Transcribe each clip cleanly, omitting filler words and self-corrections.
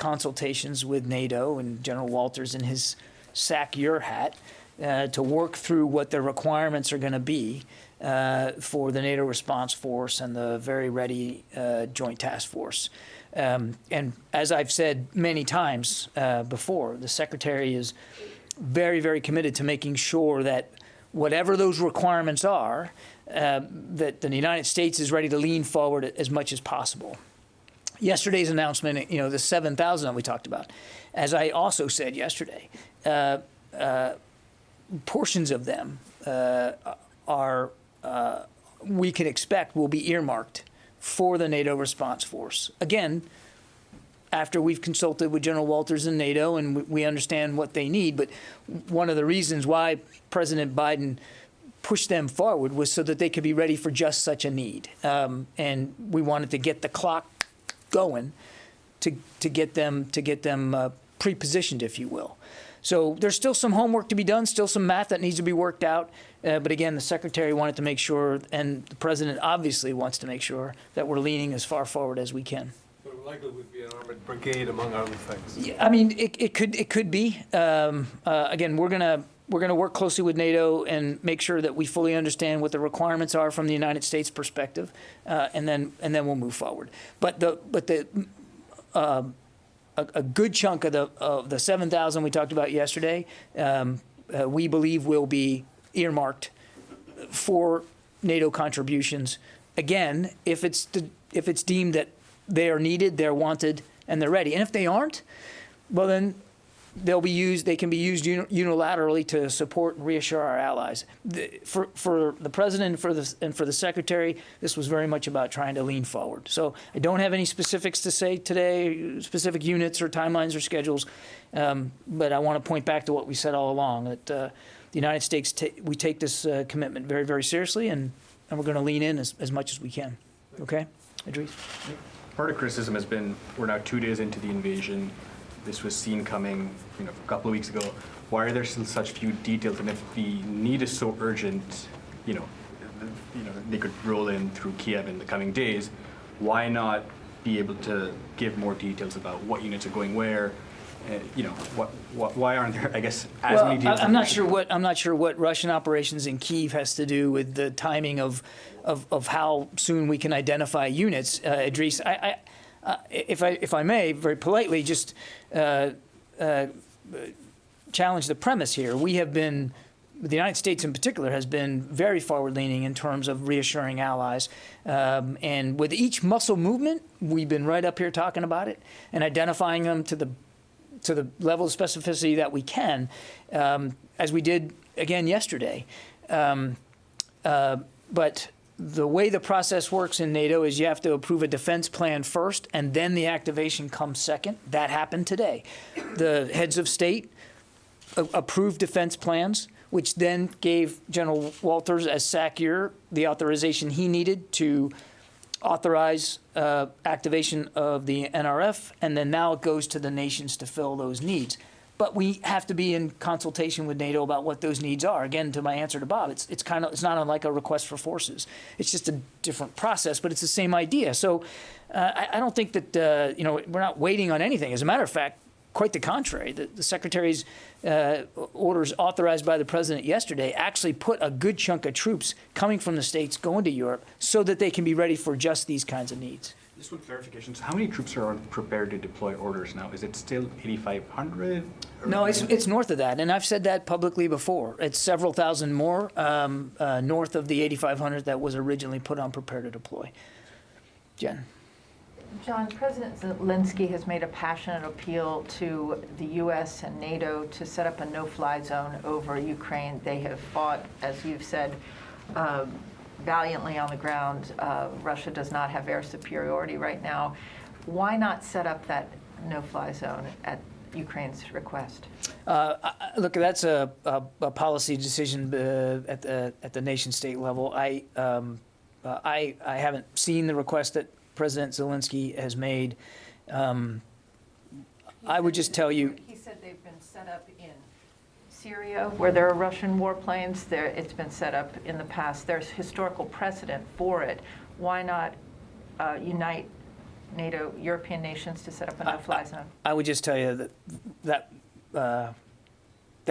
consultations with NATO and General Walters in his sack your hat to work through what the requirements are going to be for the NATO response force and the very ready joint task force. And as I've said many times before, the Secretary is very, very committed to making sure that whatever those requirements are, that the United States is ready to lean forward as much as possible. Yesterday's announcement, the 7,000 that we talked about, as I also said yesterday, portions of them we can expect will be earmarked for the NATO response force. Again, after we've consulted with General Walters and NATO and we understand what they need, but one of the reasons why President Biden pushed them forward was so that they could be ready for just such a need. And we wanted to get the clock going to get them pre-positioned, if you will. So there's still some homework to be done, still some math that needs to be worked out. But again, the Secretary wanted to make sure, and the President obviously wants to make sure, that we're leaning as far forward as we can. So it likely would be an armored brigade, among other things. Yeah, I mean, it could be. Again, we're gonna work closely with NATO and make sure that we fully understand what the requirements are from the United States perspective, and then we'll move forward. But a good chunk of the 7,000 we talked about yesterday, we believe will be earmarked for NATO contributions. Again, if it's deemed that they are needed, they're wanted, and they're ready. And if they aren't, well then they can be used unilaterally to support and reassure our allies. For the President and for the Secretary, this was very much about trying to lean forward. So I don't have any specifics to say today, specific units or timelines or schedules, but I want to point back to what we said all along, that the United States, we take this commitment very, very seriously, and we're going to lean in as much as we can. Okay? Idris? Part of criticism has been we're now 2 days into the invasion. This was seen coming, a couple of weeks ago. Why are there still such few details? And if the need is so urgent, they could roll in through Kiev in the coming days. Why not be able to give more details about what units are going where? Why aren't there, I guess, as many details? I'm not sure what Russian operations in Kyiv has to do with the timing of how soon we can identify units, Idris. If I may, very politely, just challenge the premise here. We have been, the United States in particular, has been very forward-leaning in terms of reassuring allies. And with each muscle movement, we've been right up here talking about it and identifying them to the level of specificity that we can, as we did again yesterday. But the way the process works in NATO is you have to approve a defense plan first, and then the activation comes second. That happened today. The heads of state approved defense plans, which then gave General Walters as SACEUR the authorization he needed to authorize activation of the NRF, and then now it goes to the nations to fill those needs. But we have to be in consultation with NATO about what those needs are. Again, to my answer to Bob, it's not unlike a request for forces. It's just a different process, but it's the same idea. So I don't think that we're not waiting on anything. As a matter of fact, quite the contrary. The Secretary's orders authorized by the President yesterday actually put a good chunk of troops coming from the States going to Europe so that they can be ready for just these kinds of needs. Just one clarification. So how many troops are prepared to deploy orders now? Is it still 8,500? No, it's north of that, and I've said that publicly before. It's several thousand more north of the 8,500 that was originally put on prepare to deploy. Jen. John, President Zelensky has made a passionate appeal to the U.S. and NATO to set up a no-fly zone over Ukraine. They have fought, as you've said, valiantly on the ground. Russia does not have air superiority right now. Why not set up that no-fly zone at Ukraine's request? Look, that's a policy decision at the nation-state level. I haven't seen the request that President Zelensky has made. I would just tell you. He said they've been set up in Syria, where there are Russian warplanes. It's been set up in the past. There's historical precedent for it. Why not unite NATO, European nations to set up a no-fly zone? I would just tell you that that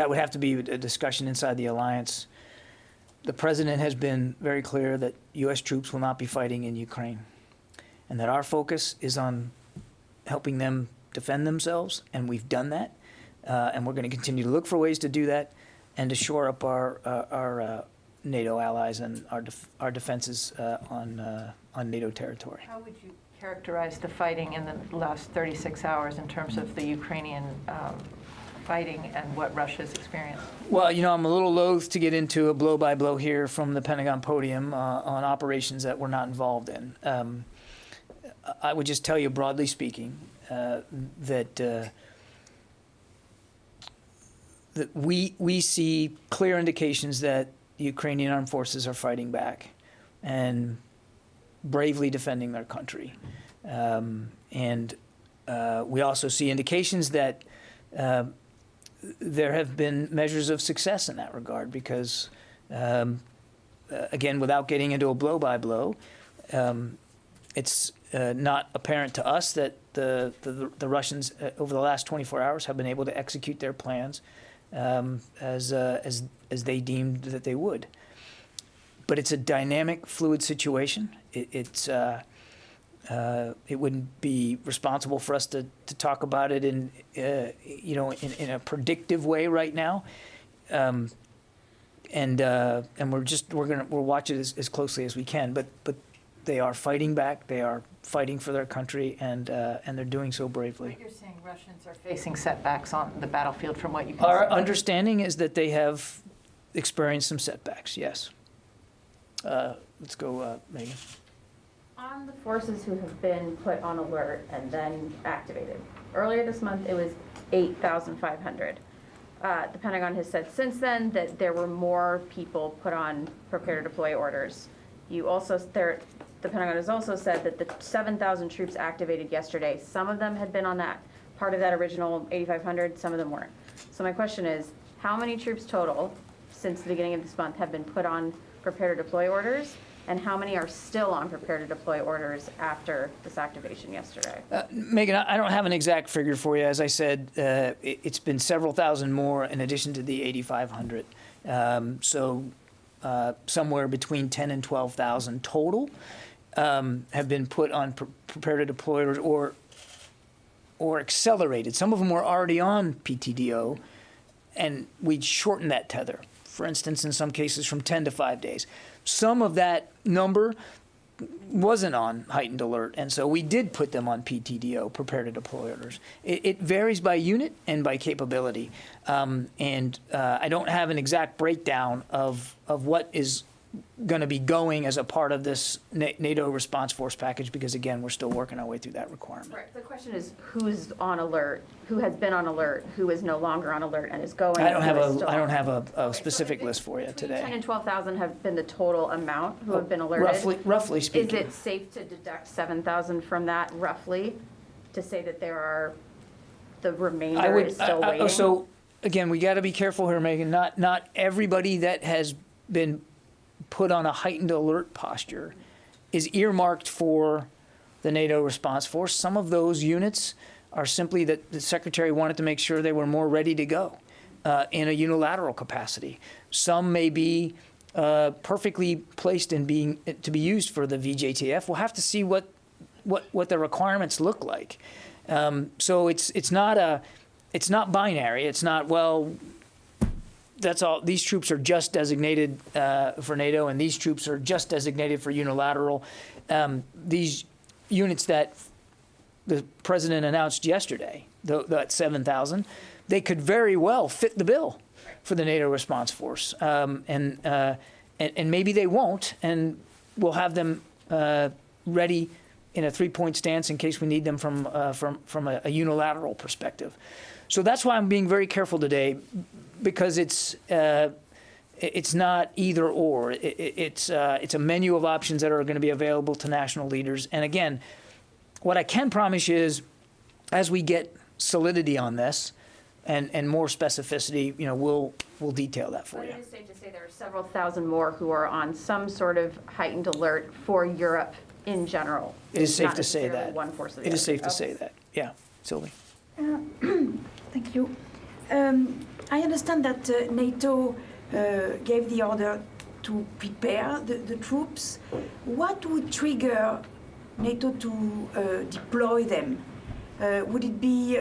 would have to be a discussion inside the alliance. The president has been very clear that U.S. troops will not be fighting in Ukraine, and that our focus is on helping them defend themselves, and we've done that, and we're going to continue to look for ways to do that and to shore up our NATO allies and our defenses on NATO territory. How would you characterize the fighting in the last 36 hours in terms of the Ukrainian fighting and what Russia's experienced? Well, you know, I'm a little loath to get into a blow-by-blow here from the Pentagon podium on operations that we're not involved in. I would just tell you, broadly speaking, that we see clear indications that the Ukrainian armed forces are fighting back and bravely defending their country. And we also see indications that there have been measures of success in that regard because, again, without getting into a blow-by-blow, it's not apparent to us that the Russians over the last 24 hours have been able to execute their plans as they deemed that they would. But it's a dynamic, fluid situation. It wouldn't be responsible for us to talk about it in in a predictive way right now. And we'll watch it as closely as we can. But they are fighting back. They are fighting for their country, and they're doing so bravely. You're saying Russians are facing setbacks on the battlefield from what you can Our see? understanding is that they have experienced some setbacks, yes. Let's go, Megan. On the forces who have been put on alert and then activated. Earlier this month, it was 8,500. The Pentagon has said since then that there were more people put on prepare to deploy orders. The Pentagon has also said that the 7,000 troops activated yesterday, some of them had been on that part of that original 8,500, some of them weren't. So my question is, how many troops total since the beginning of this month have been put on prepare to deploy orders? And how many are still on prepare to deploy orders after this activation yesterday? Megan, I don't have an exact figure for you. As I said, it's been several thousand more in addition to the 8,500. Somewhere between 10 and 12,000 total have been put on prepare to deploy orders or accelerated. Some of them were already on PTDO, and we'd shortened that tether. For instance, in some cases from 10 to 5 days. Some of that number wasn't on heightened alert, and so we did put them on PTDO, prepare to deploy orders. It varies by unit and by capability, and I don't have an exact breakdown of what is going to be going as a part of this NATO response force package because, again, we're still working our way through that requirement. Right. The question is who's on alert, who has been on alert, who is no longer on alert and is going. I don't have a specific list for you between today. 10 and 12,000 have been the total amount who have been alerted. Roughly speaking. Is it safe to deduct 7,000 from that roughly to say that there are the remainder is still waiting? So again, we got to be careful here, Megan. Not everybody that has been put on a heightened alert posture is earmarked for the NATO response force. Some of those units are simply that the Secretary wanted to make sure they were more ready to go in a unilateral capacity. Some may be perfectly placed in to be used for the VJTF. We'll have to see what the requirements look like. So it's not binary. It's not, well, that's all. These troops are just designated for NATO, and these troops are just designated for unilateral. These units that the president announced yesterday, that 7,000, they could very well fit the bill for the NATO response force, and maybe they won't, and we'll have them ready in a three-point stance in case we need them from a unilateral perspective. So that's why I'm being very careful today, because it's not either or. It's a menu of options that are going to be available to national leaders. And again, what I can promise you is, as we get solidity on this and more specificity, we'll detail that for you. It is safe to say there are several thousand more who are on some sort of heightened alert for Europe in general. It is safe not to say necessarily that. one force or the It is other. safe to say that. Yeah, Sylvie. Thank you. I understand that NATO gave the order to prepare the troops. What would trigger NATO to deploy them? Would it be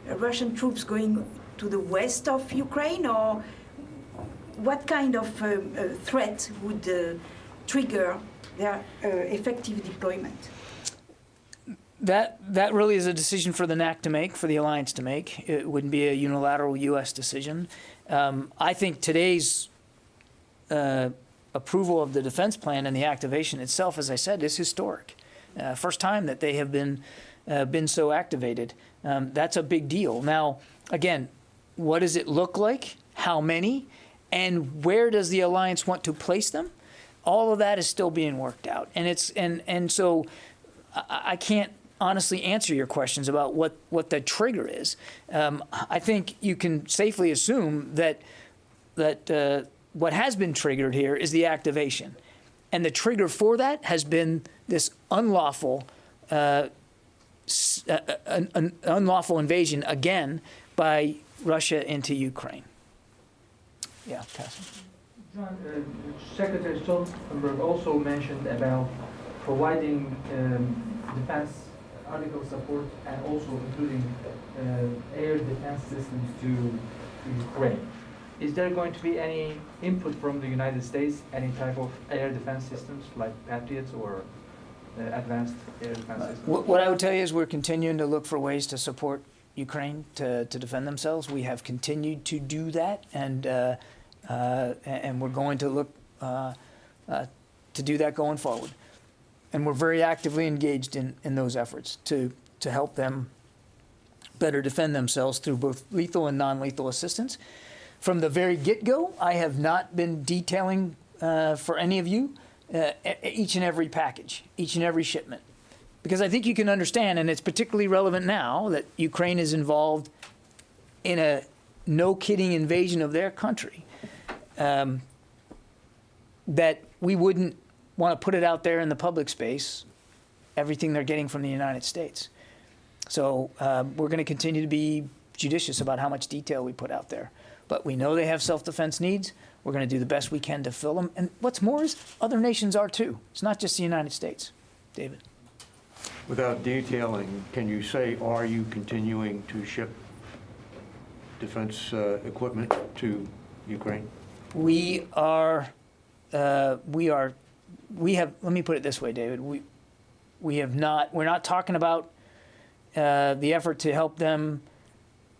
Russian troops going to the west of Ukraine, or what kind of threat would trigger their effective deployment? That really is a decision for the NAC to make, for the alliance to make. It wouldn't be a unilateral U.S. decision. I think today's approval of the defense plan and the activation itself, as I said, is historic. First time that they have been so activated. That's a big deal. Now, again, what does it look like? How many? And where does the alliance want to place them? All of that is still being worked out. And so I can't honestly answer your questions about what the trigger is. I think you can safely assume that what has been triggered here is the activation. And the trigger for that has been this unlawful invasion again by Russia into Ukraine. Yeah, Cassie. John, Secretary Stoltenberg also mentioned about providing defense article support and also including air defense systems to Ukraine. Is there going to be any input from the United States, any type of air defense systems like Patriots or advanced air defense systems? What I would tell you is we're continuing to look for ways to support Ukraine to defend themselves. We have continued to do that, and we're going to look to do that going forward. And we're very actively engaged in those efforts to help them better defend themselves through both lethal and non-lethal assistance. From the very get-go, I have not been detailing for any of you each and every package, each and every shipment. Because I think you can understand, and it's particularly relevant now, that Ukraine is involved in a no-kidding invasion of their country, that we wouldn't want to put it out there in the public space, everything they're getting from the United States. So we're going to continue to be judicious about how much detail we put out there. But we know they have self-defense needs. We're going to do the best we can to fill them. And what's more is other nations are too. It's not just the United States. David. Without detailing, can you say, are you continuing to ship defense equipment to Ukraine? We have, let me put it this way, David. We have not, we're not talking about the effort to help them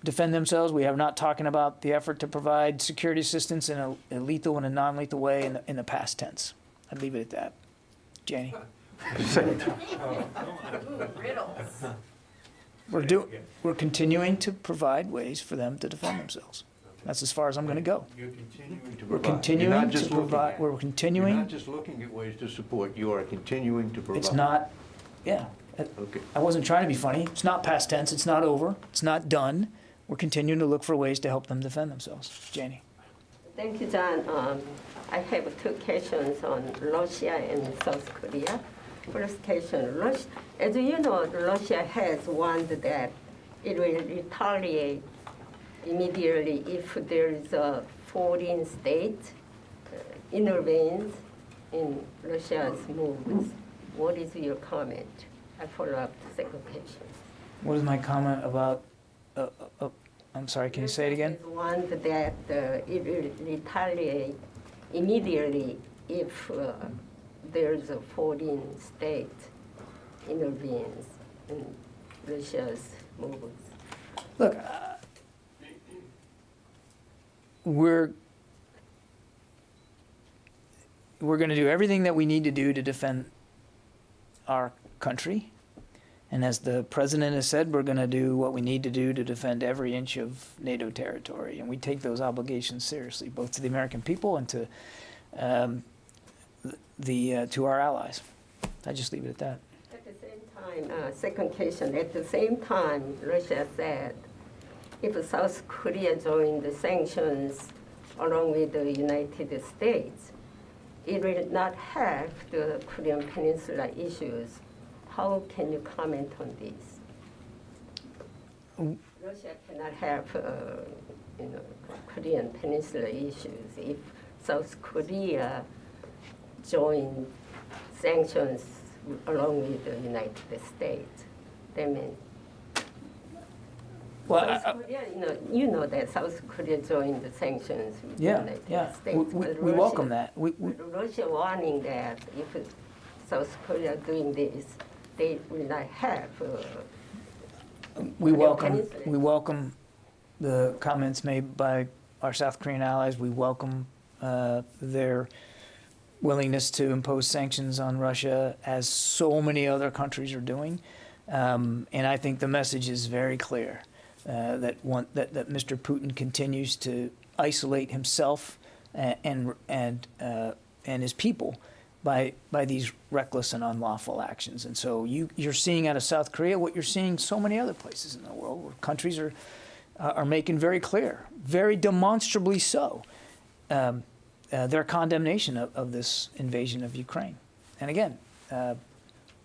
defend themselves. We are not talking about the effort to provide security assistance in a lethal and a non-lethal way in the past tense. I'd leave it at that. Janie. We're continuing to provide ways for them to defend themselves. That's as far as I'm going to go. You're continuing to We're provide. continuing to provide. We're continuing. You're not just looking at ways to support. You are continuing to provide. It's not, yeah. Okay. I wasn't trying to be funny. It's not past tense. It's not over. It's not done. We're continuing to look for ways to help them defend themselves. Janie. Thank you, John. I have two questions on Russia and South Korea. First question, Russia, as you know, Russia has warned that it will retaliate immediately if there is a foreign state intervenes in Russia's moves. What is your comment? I follow up the second question. What is my comment about, I'm sorry, can you say it again? Warned that it will retaliate immediately if there's a foreign state intervenes in Russia's moves. Look, we're going to do everything that we need to do to defend our country. And as the president has said, we're going to do what we need to do to defend every inch of NATO territory. And we take those obligations seriously, both to the American people and to our allies. I just leave it at that. At the same time, second question, at the same time, Russia said if South Korea joined the sanctions along with the United States, it will not have the Korean Peninsula issues. How can you comment on this? Russia cannot have Korean Peninsula issues if South Korea join sanctions along with the United States. That means Well, South Korea, you know that South Korea joined the sanctions with the United States. We welcome that. Russia warning that if South Korea doing this, they will not have. We welcome the comments made by our South Korean allies. We welcome their willingness to impose sanctions on Russia, as so many other countries are doing. And I think the message is very clear that Mr. Putin continues to isolate himself and his people by these reckless and unlawful actions. And so you're seeing out of South Korea what you're seeing so many other places in the world, where countries are making very clear, very demonstrably so, their condemnation of this invasion of Ukraine. And again,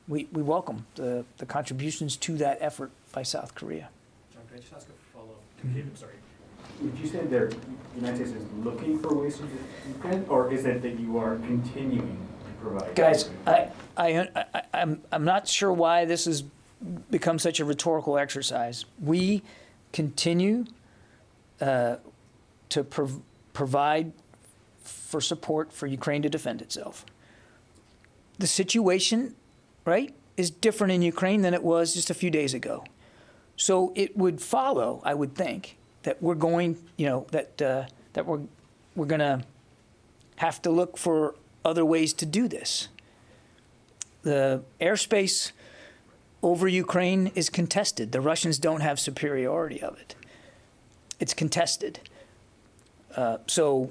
we welcome the contributions to that effort by South Korea. John, can I just ask a follow-up to David? Sorry. Would you say the United States is looking for ways to do Ukraine, or is it that you are continuing to provide? Guys, I'm not sure why this has become such a rhetorical exercise. We continue to provide for support for Ukraine to defend itself. The situation, right, is different in Ukraine than it was just a few days ago. So it would follow, I would think, that we're going, that we're going to have to look for other ways to do this. The airspace over Ukraine is contested. The Russians don't have superiority of it. It's contested. So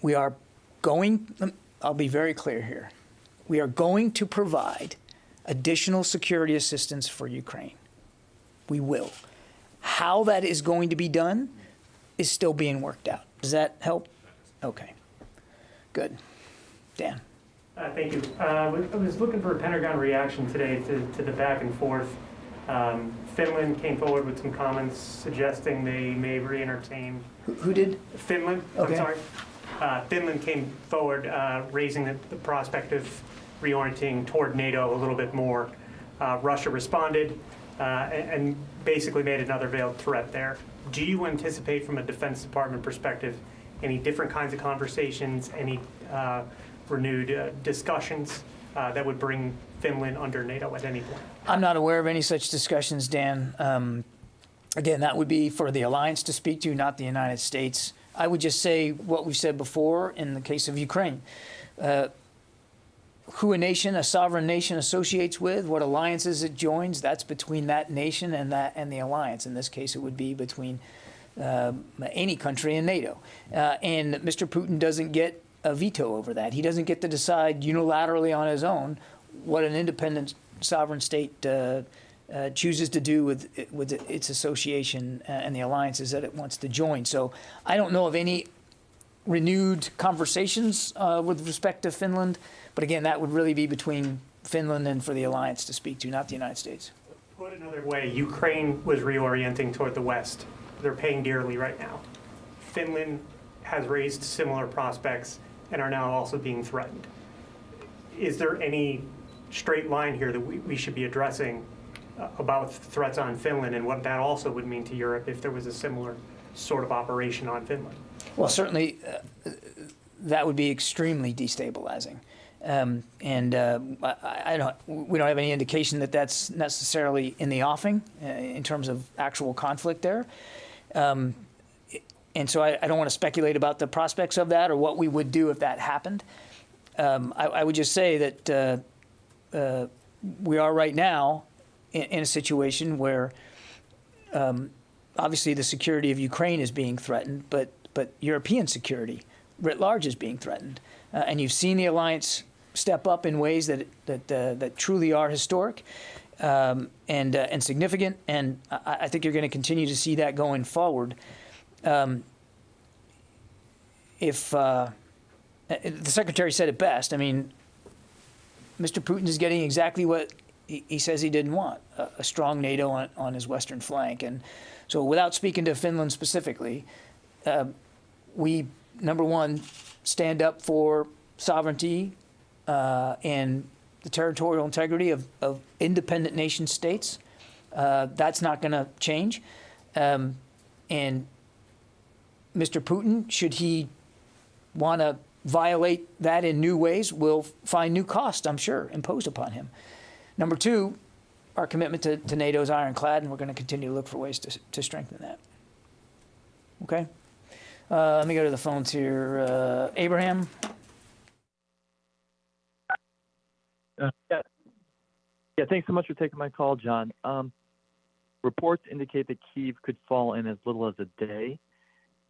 we are going, I'll be very clear here, we are going to provide additional security assistance for Ukraine. We will. How that is going to be done is still being worked out. Does that help? Okay. Good. Dan. Thank you. I was looking for a Pentagon reaction today to the back and forth. Finland came forward with some comments suggesting they may re-entertain. Who did? Finland. Okay. I'm sorry. Finland came forward raising the prospect of reorienting toward NATO a little bit more. Russia responded and basically made another veiled threat there. Do you anticipate, from a Defense Department perspective, any different kinds of conversations, any renewed discussions that would bring Finland under NATO at any point? I'm not aware of any such discussions, Dan. Again, that would be for the alliance to speak to, not the United States. I would just say what we've said before in the case of Ukraine. Who a nation, a sovereign nation, associates with, what alliances it joins, that's between that nation and the alliance. In this case, it would be between any country in NATO. And Mr. Putin doesn't get a veto over that. He doesn't get to decide unilaterally on his own what an independent sovereign state chooses to do with its association and the alliances that it wants to join. So I don't know of any renewed conversations with respect to Finland. But again, that would really be between Finland and for the alliance to speak to, not the United States. Put another way, Ukraine was reorienting toward the West. They're paying dearly right now. Finland has raised similar prospects and are now also being threatened. Is there any straight line here that we should be addressing about threats on Finland and what that also would mean to Europe if there was a similar sort of operation on Finland? Well, certainly that would be extremely destabilizing. We don't have any indication that that's necessarily in the offing in terms of actual conflict there. And so I don't want to speculate about the prospects of that or what we would do if that happened. I would just say that we are right now in a situation where obviously the security of Ukraine is being threatened, but European security writ large is being threatened. And you've seen the alliance step up in ways that truly are historic and significant. And I think you're going to continue to see that going forward. If the secretary said it best. I mean, Mr. Putin is getting exactly what he says he didn't want, a strong NATO on his western flank. And so without speaking to Finland specifically, we, number one, stand up for sovereignty and the territorial integrity of independent nation states. That's not going to change. And Mr. Putin, should he want to violate that in new ways, will find new costs, I'm sure, imposed upon him. Number two, our commitment to NATO is ironclad, and we're going to continue to look for ways to strengthen that. Okay? Let me go to the phones here. Abraham? Yeah, thanks so much for taking my call, John. Reports indicate that Kyiv could fall in as little as a day.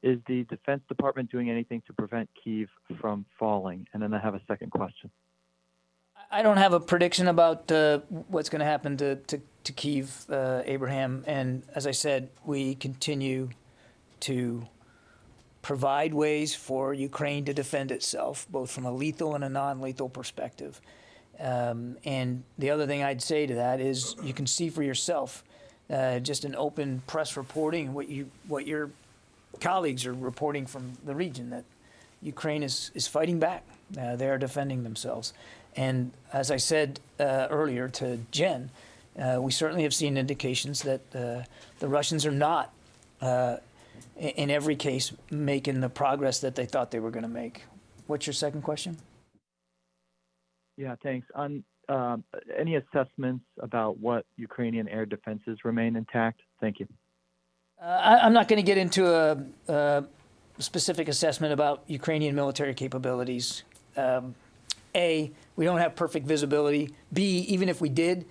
Is the Defense Department doing anything to prevent Kyiv from falling? And then I have a second question. I don't have a prediction about what's going to happen to Kyiv, Abraham. And as I said, we continue to provide ways for Ukraine to defend itself, both from a lethal and a non-lethal perspective. And the other thing I'd say to that is you can see for yourself, just an open press reporting, what your colleagues are reporting from the region, that Ukraine is fighting back. They are defending themselves. And as I said earlier to Jen, we certainly have seen indications that the Russians are not, in every case, making the progress that they thought they were going to make. What's your second question? Yeah, thanks. On any assessments about what Ukrainian air defenses remain intact? Thank you. I'm not going to get into a specific assessment about Ukrainian military capabilities. A, we don't have perfect visibility. B, even if we did,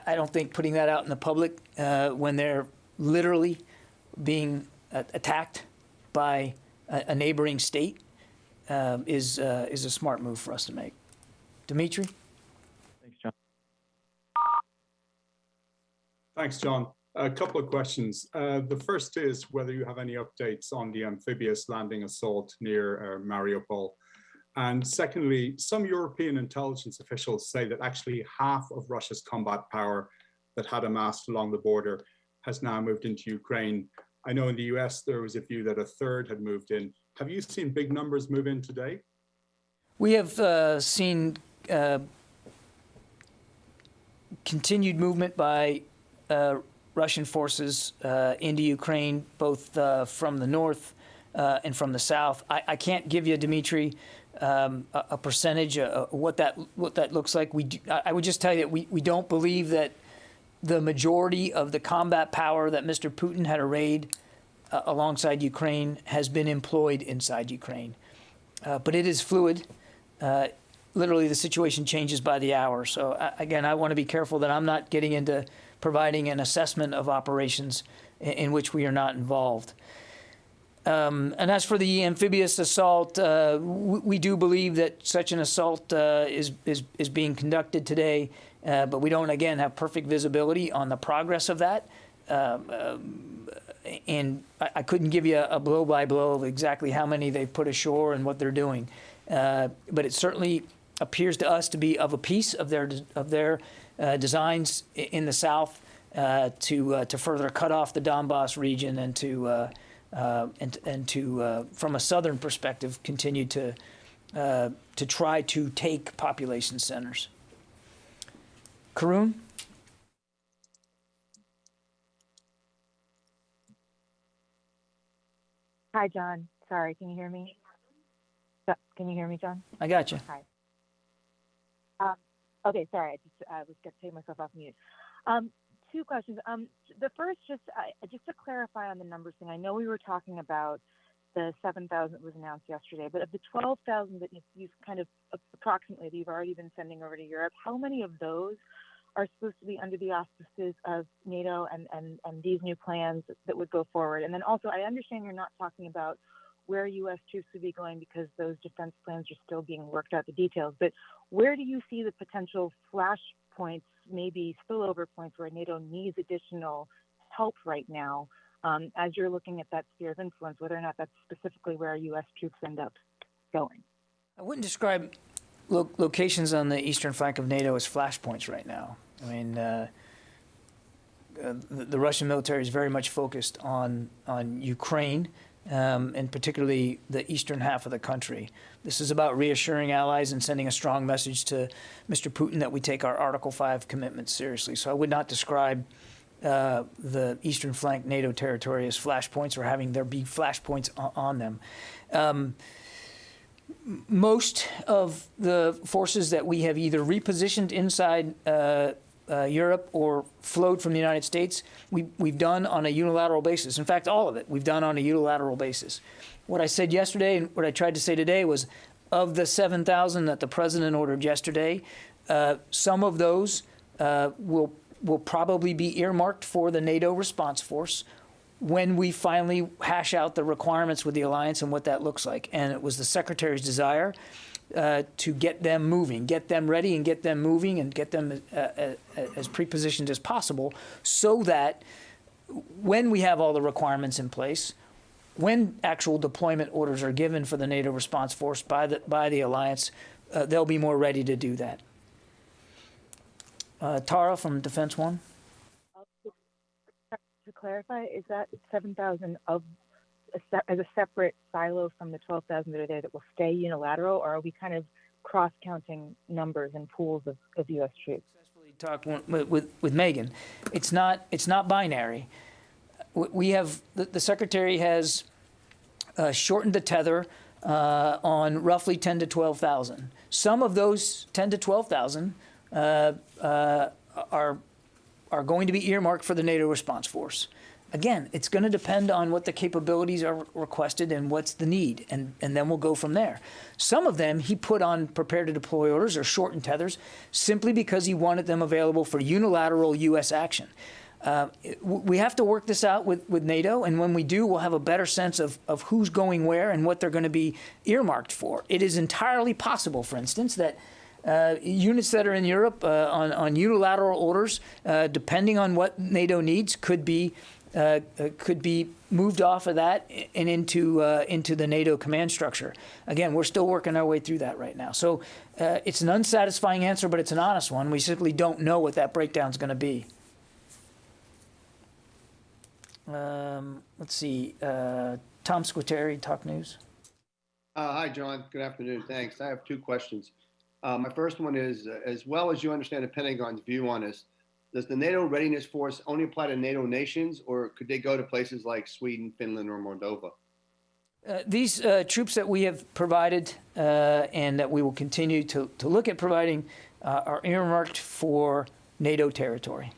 I don't think putting that out in the public when they're literally being attacked by a neighboring state is a smart move for us to make. Dimitri? Thanks, John. Thanks, John. A couple of questions. The first is whether you have any updates on the amphibious landing assault near Mariupol. And secondly, some European intelligence officials say that actually half of Russia's combat power that had amassed along the border has now moved into Ukraine. I know in the US there was a view that a third had moved in. Have you seen big numbers move in today? We have seen continued movement by Russian forces into Ukraine, both from the north and from the south. I can't give you, Dimitri, a percentage of what that looks like. I would just tell you that we don't believe that the majority of the combat power that Mr. Putin had arrayed alongside Ukraine has been employed inside Ukraine. But it is fluid. Literally, the situation changes by the hour. So again, I want to be careful that I'm not getting into providing an assessment of operations in which we are not involved. And as for the amphibious assault, we do believe that such an assault is being conducted today, but we don't, again, have perfect visibility on the progress of that. And I couldn't give you a blow-by-blow of exactly how many they've put ashore and what they're doing. But it certainly appears to us to be of a piece of their designs in the south to further cut off the Donbass region and to from a southern perspective continue to try to take population centers. Karun? Hi, John. Sorry, can you hear me? Can you hear me, John? I got you. Hi. Okay, sorry. I was going to take myself off mute. Two questions. The first, just to clarify on the numbers thing. I know we were talking about the 7,000 that was announced yesterday, but of the 12,000 that you've kind of approximately that you've already been sending over to Europe, how many of those are supposed to be under the auspices of NATO and these new plans that would go forward? And then also, I understand you're not talking about where U.S. troops would be going because those defense plans are still being worked out, the details. But where do you see the potential flashpoints, maybe spillover points where NATO needs additional help right now as you're looking at that sphere of influence, whether or not that's specifically where U.S. troops end up going? I wouldn't describe locations on the eastern flank of NATO as flashpoints right now. I mean, the Russian military is very much focused on Ukraine, and particularly the eastern half of the country. This is about reassuring allies and sending a strong message to Mr. Putin that we take our Article 5 commitments seriously. So I would not describe the eastern flank NATO territory as flashpoints or having there be flashpoints on them. Most of the forces that we have either repositioned inside Europe or flowed from the United States, we've done on a unilateral basis. In fact, all of it we've done on a unilateral basis. What I said yesterday and what I tried to say today was, of the 7,000 that the president ordered yesterday, some of those will probably be earmarked for the NATO response force when we finally hash out the requirements with the alliance and what that looks like. And it was the Secretary's desire to get them moving, get them ready and get them moving and get them as pre-positioned as possible, so that when we have all the requirements in place, when actual deployment orders are given for the NATO response force by the alliance, they'll be more ready to do that. Tara from Defense One. To clarify, is that 7,000 as a separate silo from the 12,000 that are there that will stay unilateral, or are we kind of cross-counting numbers and pools of U.S. troops? Talk with Megan. It's not binary. We have the Secretary has shortened the tether on roughly 10 to 12,000. Some of those 10 to 12,000 are going to be earmarked for the NATO response force. Again, it's going to depend on what the capabilities are requested and what's the need, and then we'll go from there. Some of them he put on prepare to deploy orders or shortened tethers simply because he wanted them available for unilateral U.S. action. We have to work this out with NATO, and when we do, we'll have a better sense of who's going where and what they're going to be earmarked for. It is entirely possible, for instance, that units that are in Europe on unilateral orders, depending on what NATO needs, could be moved off of that and into the NATO command structure. Again, we're still working our way through that right now. So it's an unsatisfying answer, but it's an honest one. We simply don't know what that breakdown is going to be. Let's see. Tom Squitieri, Talk News. Hi, John. Good afternoon. Thanks. I have two questions. My first one is, as well as you understand the Pentagon's view on this, does the NATO Readiness Force only apply to NATO nations, or could they go to places like Sweden, Finland, or Moldova? These troops that we have provided and that we will continue to look at providing are earmarked for NATO territory.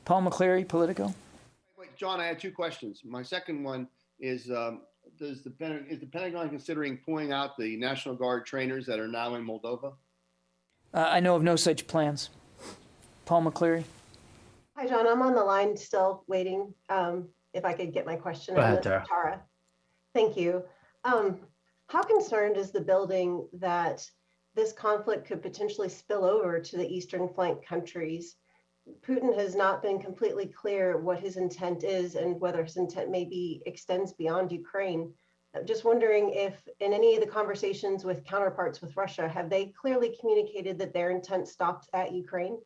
Paul McCleary, Politico. Wait, John, I had two questions. My second one is, is the Pentagon considering pulling out the National Guard trainers that are now in Moldova? I know of no such plans. Paul McCleary. Hi, John. I'm on the line still waiting. If I could get my question. Go ahead, Tara. Tara. Thank you. How concerned is the building that this conflict could potentially spill over to the eastern flank countries? Putin has not been completely clear what his intent is and whether his intent maybe extends beyond Ukraine. I'm just wondering if in any of the conversations with counterparts with Russia, have they clearly communicated that their intent stopped at Ukraine?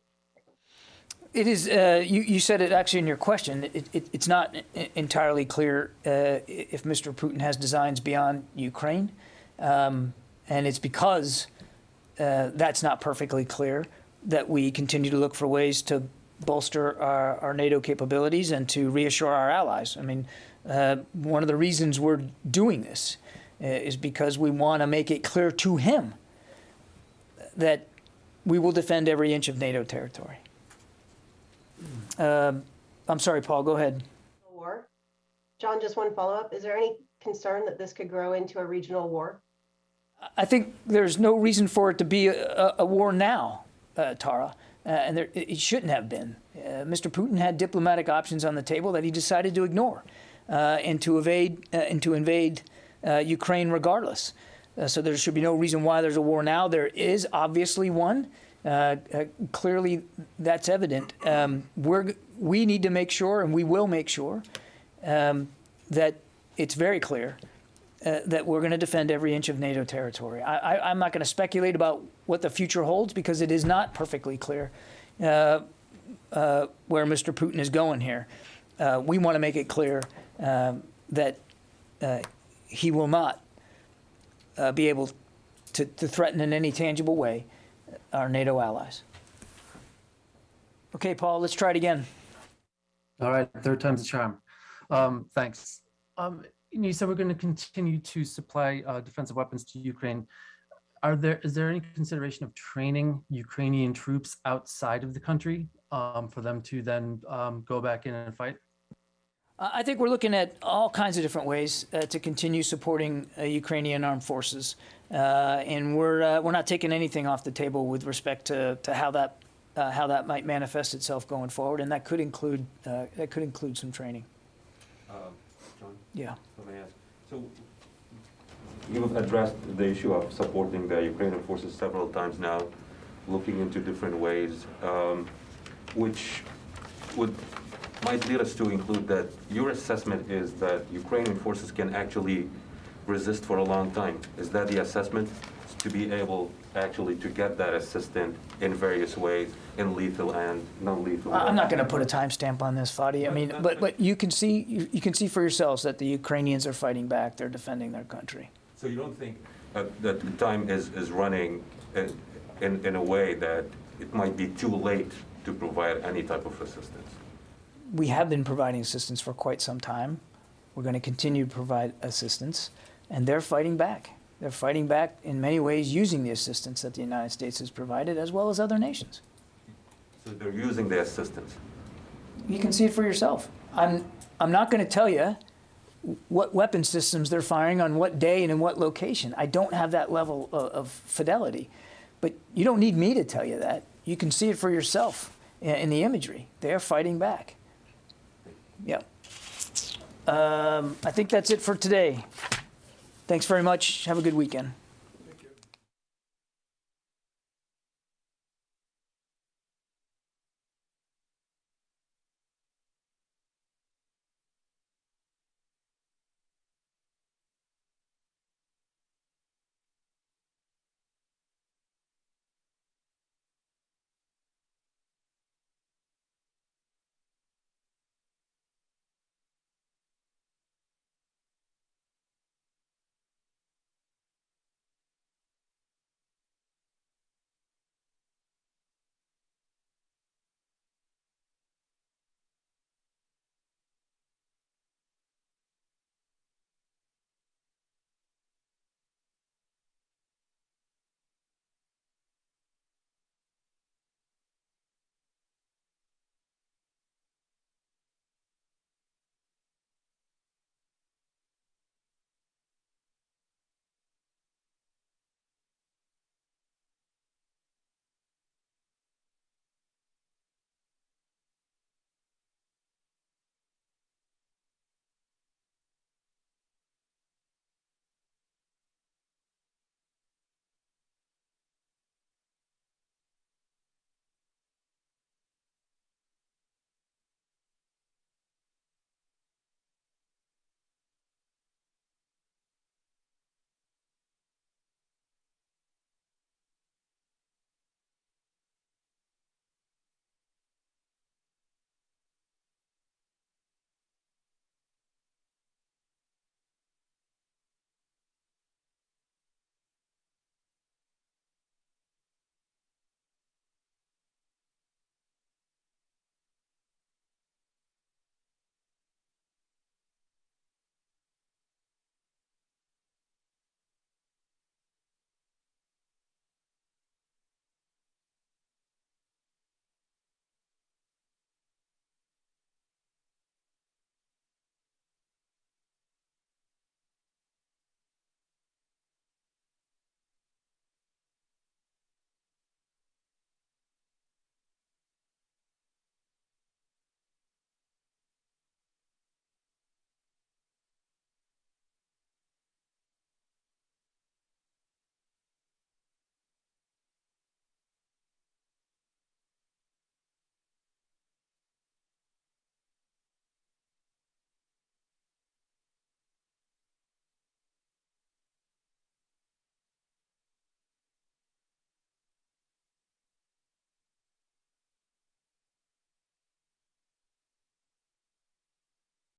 It is, you said it actually in your question, it's not entirely clear if Mr. Putin has designs beyond Ukraine. And it's because that's not perfectly clear that we continue to look for ways to bolster our NATO capabilities and to reassure our allies. I mean, one of the reasons we're doing this is because we want to make it clear to him that we will defend every inch of NATO territory. I'm sorry, Paul, go ahead. War. John, just one follow-up. Is there any concern that this could grow into a regional war? I think there's no reason for it to be a war now, Tara, and it shouldn't have been. Mr. Putin had diplomatic options on the table that he decided to ignore and to invade Ukraine regardless. So there should be no reason why there's a war now. There is obviously one. Clearly, that's evident. We need to make sure, and we will make sure, that it's very clear that we're going to defend every inch of NATO territory. I'm not going to speculate about what the future holds because it is not perfectly clear where Mr. Putin is going here. We want to make it clear that he will not be able to threaten in any tangible way our NATO allies. Okay, Paul, let's try it again. All right, third time's a charm. Thanks. You said we're going to continue to supply defensive weapons to Ukraine. Is there any consideration of training Ukrainian troops outside of the country for them to then go back in and fight? I think we're looking at all kinds of different ways to continue supporting Ukrainian armed forces, and we're not taking anything off the table with respect to how that might manifest itself going forward, and that could include some training. John? Yeah. Let me ask. So you've addressed the issue of supporting the Ukrainian forces several times now, looking into different ways, which might lead us to include that your assessment is that Ukrainian forces can actually resist for a long time. Is that the assessment? To be able actually to get that assistance in various ways, in lethal and non-lethal. I'm not going to put a timestamp on this, Fadi. I mean, but you can see for yourselves that the Ukrainians are fighting back. They're defending their country. So you don't think that the time is running in a way that it might be too late to provide any type of assistance? We have been providing assistance for quite some time. We're going to continue to provide assistance, and they're fighting back. They're fighting back in many ways using the assistance that the United States has provided, as well as other nations. So they're using the assistance. You can see it for yourself. I'm not going to tell you what weapon systems they're firing on what day and in what location. I don't have that level of fidelity. But you don't need me to tell you that. You can see it for yourself in the imagery. They're fighting back. Yeah. I think that's it for today. Thanks very much. Have a good weekend.